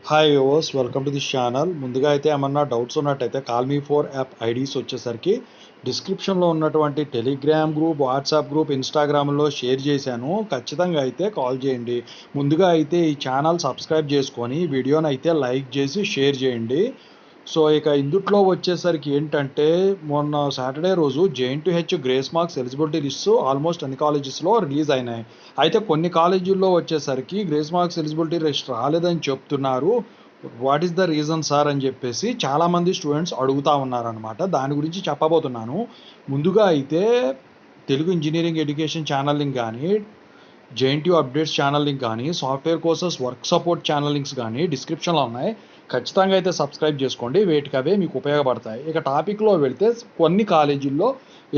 Hi యోవర్స్, welcome to this channel. ముందుగా అయితే ఏమన్నా డౌట్స్ ఉన్నట్టయితే call me for app IDs వచ్చేసరికి డిస్క్రిప్షన్లో ఉన్నటువంటి టెలిగ్రామ్ గ్రూప్, వాట్సాప్ గ్రూప్, ఇన్స్టాగ్రామ్లో షేర్ చేశాను. ఖచ్చితంగా అయితే కాల్ చేయండి. ముందుగా అయితే ఈ ఛానల్ సబ్స్క్రైబ్ చేసుకొని వీడియోని అయితే లైక్ చేసి షేర్ చేయండి. సో ఇక ఇందుట్లో వచ్చేసరికి ఏంటంటే, మొన్న సాటర్డే రోజు JNTH grace marks eligibility lists almost అన్ని కాలేజెస్లో రిలీజ్ అయినాయి. అయితే కొన్ని కాలేజీల్లో వచ్చేసరికి గ్రేస్ మార్క్స్ ఎలిజిబిలిటీ లిస్ట్ రాలేదని చెప్తున్నారు. What is the reason sir అని చెప్పేసి చాలామంది స్టూడెంట్స్ అడుగుతూ ఉన్నారనమాట. దాని గురించి చెప్పబోతున్నాను. ముందుగా అయితే Telugu engineering education channel link కానీ, జేఎన్టీయూ అప్డేట్స్ ఛానల్ లింక్ కానీ, software courses work support channel links కానీ డిస్క్రిప్షన్లో ఉన్నాయి. ఖచ్చితంగా అయితే సబ్స్క్రైబ్ చేసుకోండి. వేటికి అవే మీకు ఉపయోగపడతాయి. ఇక టాపిక్లో వెళితే కొన్ని కాలేజీల్లో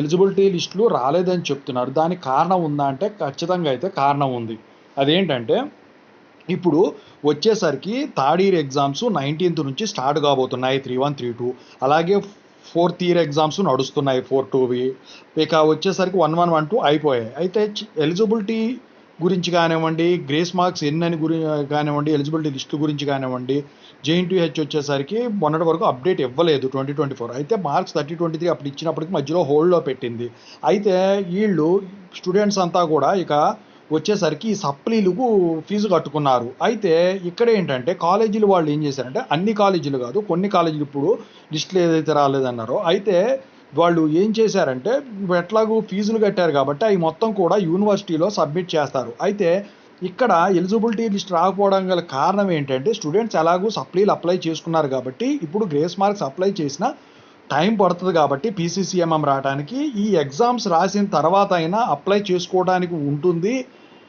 ఎలిజిబిలిటీ లిస్టులు రాలేదని చెప్తున్నారు. దానికి కారణం ఉందా అంటే ఖచ్చితంగా అయితే కారణం ఉంది. అదేంటంటే, ఇప్పుడు వచ్చేసరికి థర్డ్ ఇయర్ ఎగ్జామ్స్ 19th నుంచి స్టార్ట్ కాబోతున్నాయి, 3-1, 3-2. అలాగే ఫోర్త్ ఇయర్ ఎగ్జామ్స్ నడుస్తున్నాయి, 4-2వి. ఇక వచ్చేసరికి 1-1, 1-2 అయిపోయాయి. అయితే ఎలిజిబిలిటీ గురించి కానివ్వండి, గ్రేస్ మార్క్స్ ఎన్నని కానివ్వండి, ఎలిజిబిలిటీ లిస్ట్ గురించి కానివ్వండి, జేఎన్టీహెచ్ వచ్చేసరికి మొన్నటి వరకు అప్డేట్ ఇవ్వలేదు 2024. అయితే మార్క్స్ 30-23 అప్పుడు ఇచ్చినప్పటికి మధ్యలో హోల్డ్లో పెట్టింది. అయితే వీళ్ళు స్టూడెంట్స్ అంతా కూడా ఇక వచ్చేసరికి ఈ సప్లీలకు ఫీజు కట్టుకున్నారు. అయితే ఇక్కడ ఏంటంటే కాలేజీలు వాళ్ళు ఏం చేశారంటే, అన్ని కాలేజీలు కాదు, కొన్ని కాలేజీలు ఇప్పుడు లిస్టులు ఏదైతే రాలేదన్నారో, అయితే వాళ్ళు ఏం చేశారంటే, ఎట్లాగూ ఫీజులు కట్టారు కాబట్టి అవి మొత్తం కూడా యూనివర్సిటీలో సబ్మిట్ చేస్తారు. అయితే ఇక్కడ ఎలిజిబిలిటీ లిస్ట్ రాకపోవడం గల కారణం ఏంటంటే, స్టూడెంట్స్ ఎలాగూ సప్లీలు అప్లై చేసుకున్నారు కాబట్టి ఇప్పుడు గ్రేస్ మార్క్స్ అప్లై చేసిన టైం పడుతుంది కాబట్టి పీసీసీఎంఎం రావడానికి ఈ ఎగ్జామ్స్ రాసిన తర్వాత అయినా అప్లై చేసుకోవడానికి ఉంటుంది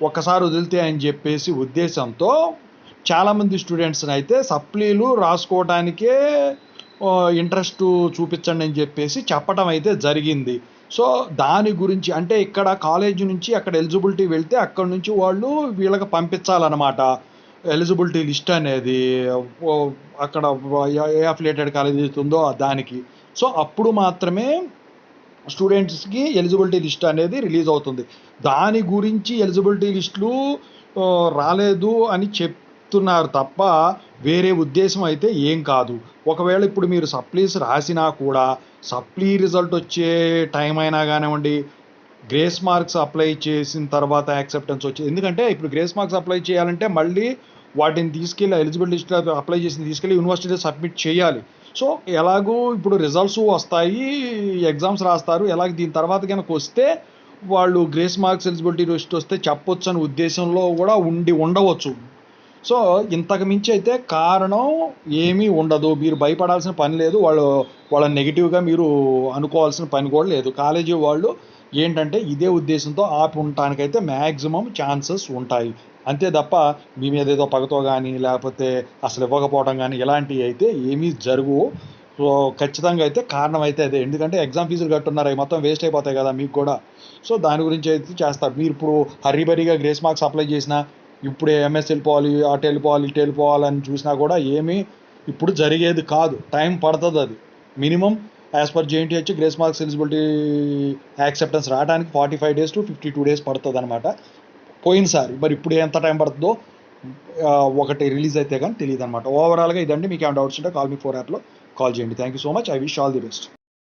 ఒక్కసారి వదిలితే అని చెప్పేసి ఉద్దేశంతో చాలామంది స్టూడెంట్స్ని అయితే సప్లీలు రాసుకోవడానికే ఇంట్రెస్ట్ చూపించండి అని చెప్పేసి చెప్పడం అయితే జరిగింది. సో దాని గురించి అంటే, ఇక్కడ కాలేజీ నుంచి అక్కడ ఎలిజిబిలిటీ వెళ్తే అక్కడ నుంచి వాళ్ళు వీళ్ళకి పంపించాలన్నమాట ఎలిజిబిలిటీ లిస్ట్ అనేది, అక్కడ ఏ అఫిలియేటెడ్ కాలేజ్ ఉందో దానికి. సో అప్పుడు మాత్రమే స్టూడెంట్స్కి ఎలిజిబిలిటీ లిస్ట్ అనేది రిలీజ్ అవుతుంది. దాని గురించి ఎలిజిబిలిటీ లిస్టులు రాలేదు అని చెప్తున్నారు తప్ప వేరే ఉద్దేశం అయితే ఏం కాదు. ఒకవేళ ఇప్పుడు మీరు సప్లీస్ రాసినా కూడా సప్లీ రిజల్ట్ వచ్చే టైం అయినా కానివ్వండి, గ్రేస్ మార్క్స్ అప్లై చేసిన తర్వాత యాక్సెప్టెన్స్ వచ్చేది. ఎందుకంటే ఇప్పుడు గ్రేస్ మార్క్స్ అప్లై చేయాలంటే మళ్ళీ వాటిని తీసుకెళ్ళి ఎలిజిబిలిటీ లిస్ట్లో అప్లై చేసి తీసుకెళ్ళి యూనివర్సిటీలో సబ్మిట్ చేయాలి. సో ఎలాగూ ఇప్పుడు రిజల్ట్స్ వస్తాయి, ఎగ్జామ్స్ రాస్తారు. ఎలాగ దీని తర్వాత కనుక వస్తే వాళ్ళు గ్రేస్ మార్క్స్ ఎలిజిబిలిటీ లిస్ట్ వస్తే చెప్పొచ్చు అనే ఉద్దేశంలో కూడా ఉండవచ్చు. సో ఇంతకు మించి అయితే కారణం ఏమీ ఉండదు. మీరు భయపడాల్సిన పని లేదు. వాళ్ళ నెగిటివ్గా మీరు అనుకోవాల్సిన పని కూడా లేదు. కాలేజీ వాళ్ళు ఏంటంటే ఇదే ఉద్దేశంతో ఆపి ఉండటానికైతే మ్యాక్సిమం ఛాన్సెస్ ఉంటాయి. అంతే తప్ప మీ మీద ఏదో పగతో కానీ లేకపోతే అసలు ఇవ్వకపోవడం కానీ ఇలాంటివి అయితే ఏమీ జరగవు. సో ఖచ్చితంగా అయితే కారణం అయితే అదే. ఎందుకంటే ఎగ్జామ్ ఫీజులు కట్టున్నారు, అవి మొత్తం వేస్ట్ అయిపోతాయి కదా మీకు కూడా. సో దాని గురించి అయితే చేస్తారు. మీరు ఇప్పుడు హరీబరీగా గ్రేస్ మార్క్స్ అప్లై చేసినా, ఇప్పుడే ఎంఎస్ వెళ్ళిపోవాలి, అటు వెళ్ళిపోవాలి, ఇటు వెళ్ళిపోవాలని చూసినా కూడా ఏమీ ఇప్పుడు జరిగేది కాదు. టైం పడుతుంది. అది minimum as per JNTH grace marks eligibility acceptance రావడానికి 45 days to 52 days పడుతుంది అనమాట. పోయినసారి మరి ఇప్పుడు ఎంత టైం పడుతుందో ఒకటి రిలీజ్ అయితే కానీ తెలియదు అనమాట. ఓవరాల్గా ఇదండి. మీకు ఏమైనా డౌట్స్ ఉంటే కాల్ మీ 4 యాప్లో కాల్ చేయండి. Thank you so much. I wish all the best.